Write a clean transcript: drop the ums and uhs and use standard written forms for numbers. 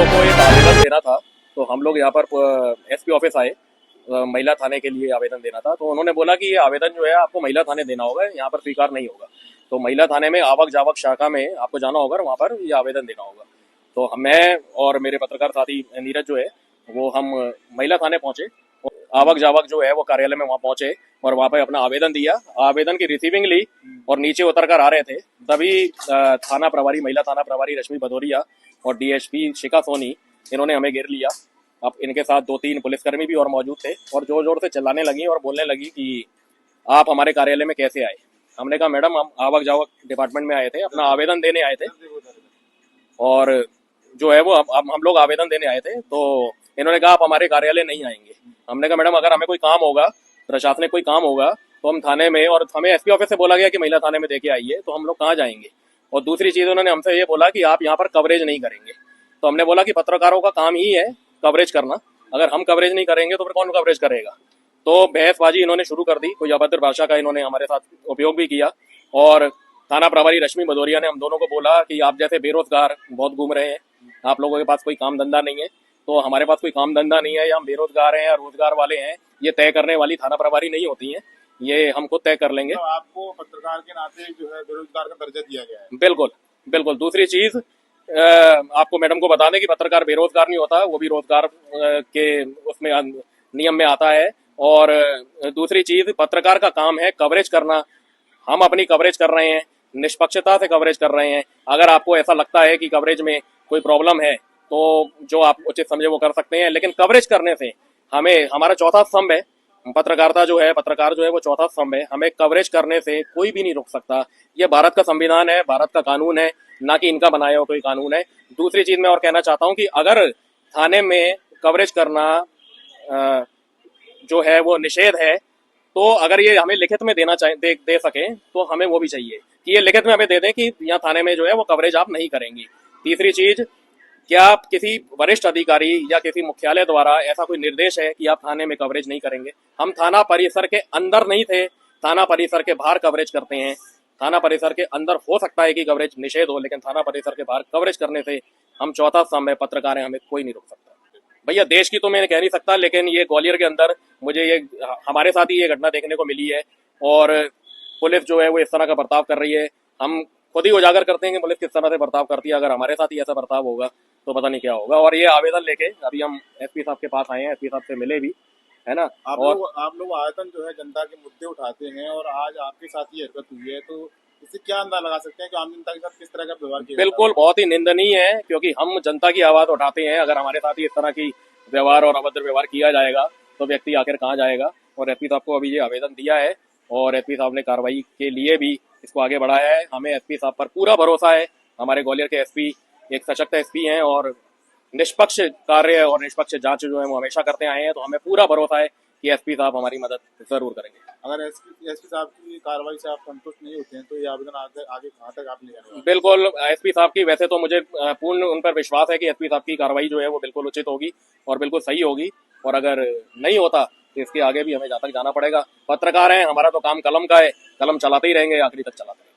लोग को एक आवेदन देना था, तो हम लोग यहाँ पर एसपी ऑफिस आए, महिला थाने के लिए आवेदन देना था। तो उन्होंने बोला कि ये आवेदन जो है आपको महिला थाने देना होगा, यहाँ पर स्वीकार नहीं होगा। तो महिला थाने में आवक जावक शाखा में आपको जाना होगा, वहाँ पर ये आवेदन देना होगा। तो मैं और मेरे पत्रकार साथी नीरज जो है वो हम महिला थाने पहुंचे, आवक जावक जो है वो कार्यालय में वहाँ पहुंचे और वहाँ पे अपना आवेदन दिया। आवेदन की रिसीविंग ली और नीचे उतर कर आ रहे थे, तभी थाना प्रभारी, महिला थाना प्रभारी रश्मि भदौरिया और डीएसपी शिखा सोनी, इन्होंने हमें घेर लिया। अब इनके साथ 2-3 पुलिसकर्मी भी और मौजूद थे और जोर जोर से चिल्लाने लगी और बोलने लगी कि आप हमारे कार्यालय में कैसे आए। हमने कहा मैडम हम आवक जावक डिपार्टमेंट में आए थे, अपना आवेदन देने आए थे और जो है वो हम लोग आवेदन देने आए थे। तो इन्होंने कहा आप हमारे कार्यालय नहीं आएंगे। हमने कहा मैडम अगर हमें कोई काम होगा, प्रशासनिक कोई काम होगा तो हम थाने में, और हमें एसपी ऑफिस से बोला गया कि महिला थाने में देके आइए, तो हम लोग कहाँ जाएंगे। और दूसरी चीज उन्होंने हमसे ये बोला कि आप यहाँ पर कवरेज नहीं करेंगे। तो हमने बोला कि पत्रकारों का काम ही है कवरेज करना, अगर हम कवरेज नहीं करेंगे तो फिर कौन कवरेज करेगा। तो बहसबाजी इन्होंने शुरू कर दी, कोई अभद्र भाषा का इन्होंने हमारे साथ उपयोग भी किया। और थाना प्रभारी रश्मि भदौरिया ने हम दोनों को बोला कि आप जैसे बेरोजगार बहुत घूम रहे हैं, आप लोगों के पास कोई काम धंधा नहीं है। तो हमारे पास कोई काम धंधा नहीं है, या हम बेरोजगार हैं या रोजगार वाले हैं, ये तय करने वाली थाना प्रभारी नहीं होती हैं, ये हम खुद तय कर लेंगे। तो आपको पत्रकार के नाते जो है बेरोजगार का दर्जा दिया गया है। बिल्कुल बिल्कुल। दूसरी चीज आपको मैडम को बता दें कि पत्रकार बेरोजगार नहीं होता, वो भी रोजगार के उसमें नियम में आता है। और दूसरी चीज पत्रकार का काम है कवरेज करना। हम अपनी कवरेज कर रहे हैं, निष्पक्षता से कवरेज कर रहे हैं। अगर आपको ऐसा लगता है कि कवरेज में कोई प्रॉब्लम है तो जो आप उचित समझे वो कर सकते हैं, लेकिन कवरेज करने से हमें, हमारा चौथा स्तंभ है पत्रकारिता जो है, पत्रकार जो है वो चौथा स्तंभ है, हमें कवरेज करने से कोई भी नहीं रोक सकता। ये भारत का संविधान है, भारत का कानून है, ना कि इनका बनाया हुआ कोई कानून है। दूसरी चीज मैं और कहना चाहता हूँ कि अगर थाने में कवरेज करना जो है वो निषेध है, तो अगर ये हमें लिखित में देना चाहिए, दे सके तो हमें वो भी चाहिए कि ये लिखित में हमें दे दें कि यहाँ थाने में जो है वो कवरेज आप नहीं करेंगी। तीसरी चीज, क्या किसी वरिष्ठ अधिकारी या किसी मुख्यालय द्वारा ऐसा कोई निर्देश है कि आप थाने में कवरेज नहीं करेंगे। हम थाना परिसर के अंदर नहीं थे, थाना परिसर के बाहर कवरेज करते हैं। थाना परिसर के अंदर हो सकता है कि कवरेज निषेध हो, लेकिन थाना परिसर के बाहर कवरेज करने से हम चौथा स्तंभ है, पत्रकार हैं, हमें कोई नहीं रोक सकता। भैया देश की तो मैं कह नहीं सकता, लेकिन ये ग्वालियर के अंदर मुझे ये, हमारे साथ ही ये घटना देखने को मिली है और पुलिस जो है वो इस तरह का बर्ताव कर रही है। हम खुद ही उजागर करते हैं कि पुलिस किस तरह से बर्ताव करती है। अगर हमारे साथ ही ऐसा बर्ताव होगा तो पता नहीं क्या होगा। और ये आवेदन लेके अभी हम एसपी साहब के पास आए हैं, एसपी साहब से मिले भी, है ना। आप लोग आयतन जो है जनता के मुद्दे उठाते हैं और आज आपके साथ ये हरकत हुई है, तो इससे क्या अंदाजा लगा सकते हैं कि आम जनता के साथ किस तरह का व्यवहार किया? बिल्कुल बहुत ही निंदनीय है, क्योंकि हम जनता की आवाज उठाते हैं। अगर हमारे साथ ही इस तरह की व्यवहार और अभद्र व्यवहार किया जाएगा तो व्यक्ति आखिर कहाँ जाएगा। और एसपी साहब को अभी ये आवेदन दिया है और एसपी साहब ने कार्रवाई के लिए भी इसको आगे बढ़ाया है। हमें एसपी साहब पर पूरा भरोसा है। हमारे ग्वालियर के एसपी एक सशक्त एसपी हैं और निष्पक्ष कार्य और निष्पक्ष जांच जो है वो हमेशा करते आए हैं। तो हमें पूरा भरोसा है कि एसपी साहब हमारी मदद जरूर करेंगे। अगर एसपी साहब की कार्रवाई से आप संतुष्ट नहीं होते हैं तो ये आवेदन आगे कहाँ तक आप ले जाएंगे? बिल्कुल एसपी साहब की, वैसे तो मुझे पूर्ण उन पर विश्वास है कि एसपी साहब की कार्रवाई जो है वो बिल्कुल उचित होगी और बिल्कुल सही होगी। और अगर नहीं होता तो इसके आगे भी हमें जहाँ तक जाना पड़ेगा। पत्रकार हैं, हमारा तो काम कलम का है, कलम चलाते ही रहेंगे, आखिरी तक चलाते रहेंगे।